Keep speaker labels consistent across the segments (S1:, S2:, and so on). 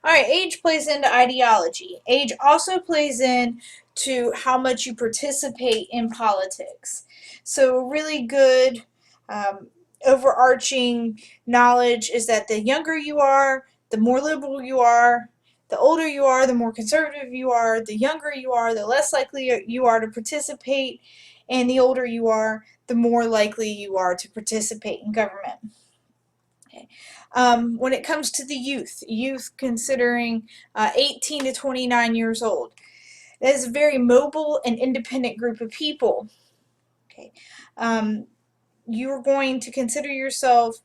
S1: All right, age plays into ideology. Age also plays in to how much you participate in politics. So, really good um, overarching knowledge is that the younger you are, the more liberal you are. The older you are, the more conservative you are. The younger you are, the less likely you are to participate. And the older you are, the more likely you are to participate in government. Okay. When it comes to the youth considering 18 to 29 years old, that is a very mobile and independent group of people. Okay. Um, you're going to consider yourself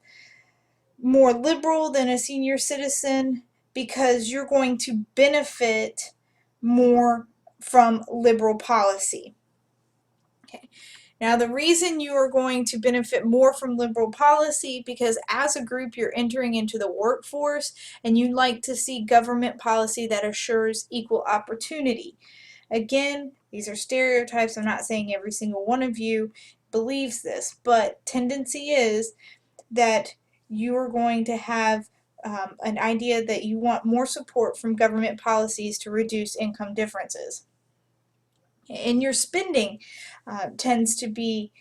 S1: more liberal than a senior citizen because you're going to benefit more from liberal policy. Okay. Now, the reason you are going to benefit more from liberal policy because as a group you're entering into the workforce and you like to see government policy that assures equal opportunity. Again, these are stereotypes. I'm not saying every single one of you believes this, but tendency is that you are going to have an idea that you want more support from government policies to reduce income differences. And your spending tends to be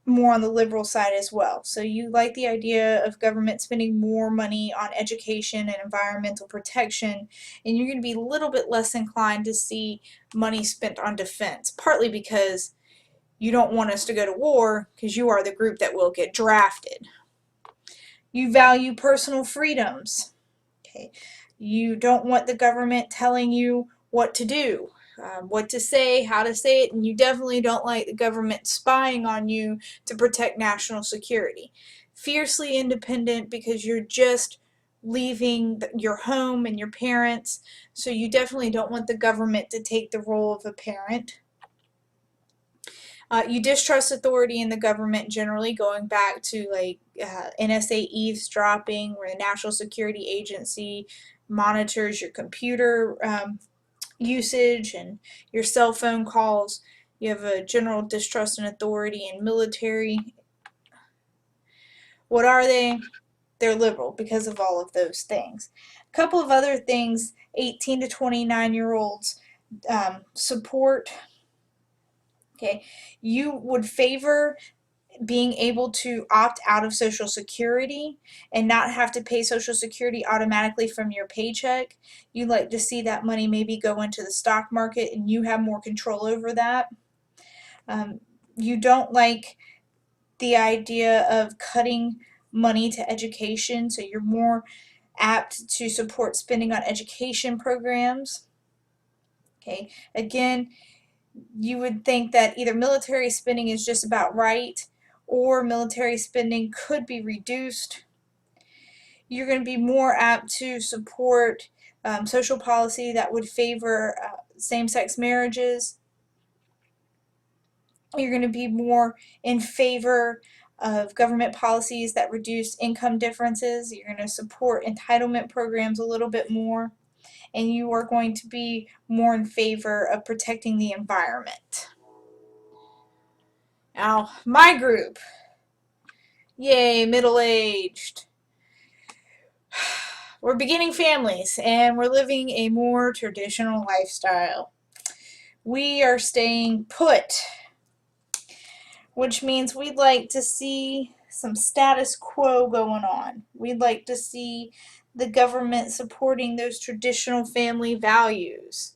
S1: more on the liberal side as well. So you like the idea of government spending more money on education and environmental protection, and you're going to be a little bit less inclined to see money spent on defense, partly because you don't want us to go to war because you are the group that will get drafted. You value personal freedoms. Okay. You don't want the government telling you what to do, what to say, how to say it, and you definitely don't like the government spying on you to protect national security. Fiercely independent because you're just leaving your home and your parents, so you definitely don't want the government to take the role of a parent. You distrust authority in the government generally, going back to like NSA eavesdropping, where the National Security Agency monitors your computer usage and your cell phone calls. You have a general distrust in authority and military. What are they? They're liberal because of all of those things. A couple of other things 18 to 29-year-olds support. Okay, you would favor being able to opt out of Social Security and not have to pay Social Security automatically from your paycheck. You'd like to see that money maybe go into the stock market and you have more control over that. Um, you don't like the idea of cutting money to education, so you're more apt to support spending on education programs. Okay, again, you would think that either military spending is just about right or military spending could be reduced. You're going to be more apt to support social policy that would favor same-sex marriages. You're going to be more in favor of government policies that reduce income differences. You're going to support entitlement programs a little bit more. And you are going to be more in favor of protecting the environment. Now, my group, yay, middle-aged. We're beginning families and we're living a more traditional lifestyle. We are staying put, which means we'd like to see some status quo going on. We'd like to see the government supporting those traditional family values.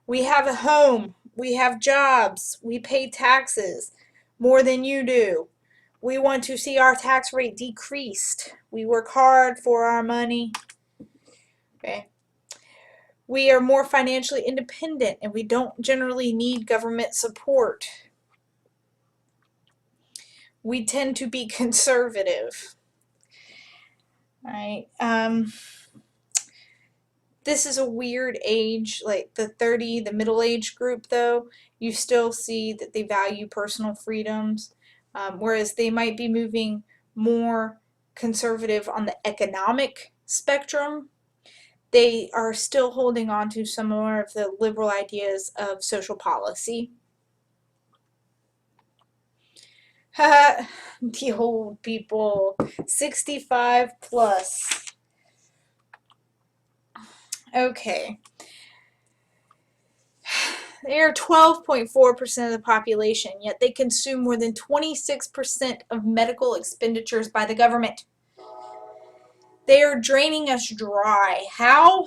S1: We have a home, we have jobs, we pay taxes more than you do. We want to see our tax rate decreased. We work hard for our money. Okay. We are more financially independent and we don't generally need government support. We tend to be conservative. Right? This is a weird age, like the middle age group though, you still see that they value personal freedoms, whereas they might be moving more conservative on the economic spectrum. They are still holding on to some more of the liberal ideas of social policy. The old people, 65 plus. Okay. They are 12.4% of the population, yet they consume more than 26% of medical expenditures by the government. They are draining us dry. How?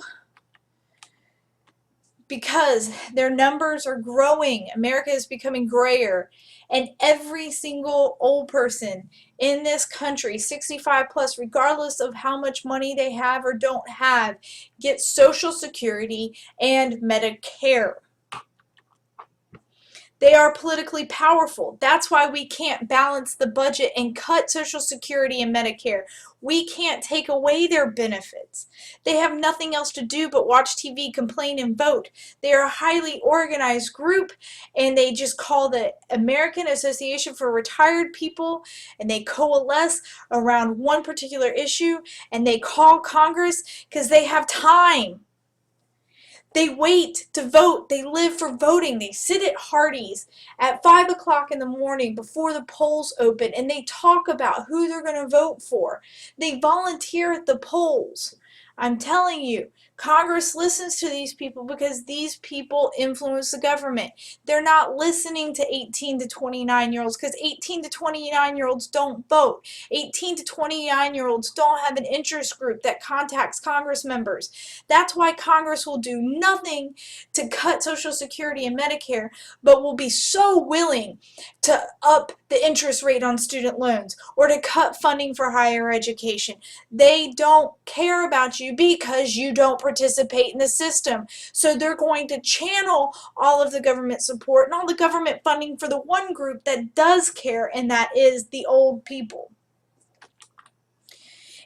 S1: Because their numbers are growing. America is becoming grayer. And every single old person in this country, 65 plus, regardless of how much money they have or don't have, gets Social Security and Medicare. They are politically powerful. That's why we can't balance the budget and cut Social Security and Medicare. We can't take away their benefits. They have nothing else to do but watch TV, complain, and vote. They are a highly organized group, and they just call the American Association for Retired People, and they coalesce around one particular issue, and they call Congress because they have time. They wait to vote. They live for voting. They sit at Hardee's at 5 o'clock in the morning before the polls open, and they talk about who they're going to vote for. They volunteer at the polls. I'm telling you, Congress listens to these people because these people influence the government. They're not listening to 18 to 29-year-olds because 18 to 29-year-olds don't vote. 18 to 29-year-olds don't have an interest group that contacts Congress members. That's why Congress will do nothing to cut Social Security and Medicare, but will be so willing to up the interest rate on student loans or to cut funding for higher education. They don't care about you because you don't participate in the system. So they're going to channel all of the government support and all the government funding for the one group that does care, and that is the old people.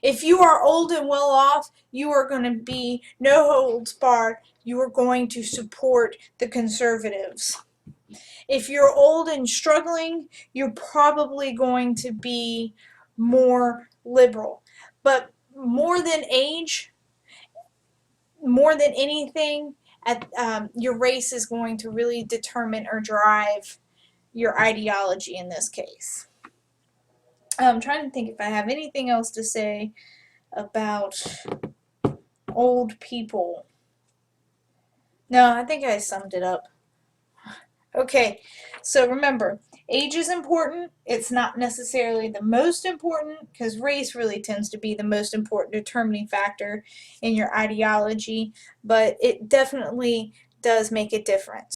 S1: If you are old and well off, you are going to be no holds barred. You are going to support the conservatives. If you're old and struggling, you're probably going to be more liberal. But more than age, more than anything, your race is going to really determine or drive your ideology in this case. I'm trying to think if I have anything else to say about old people. No, I think I summed it up. Okay, so remember, age is important. It's not necessarily the most important because race really tends to be the most important determining factor in your ideology, but it definitely does make a difference.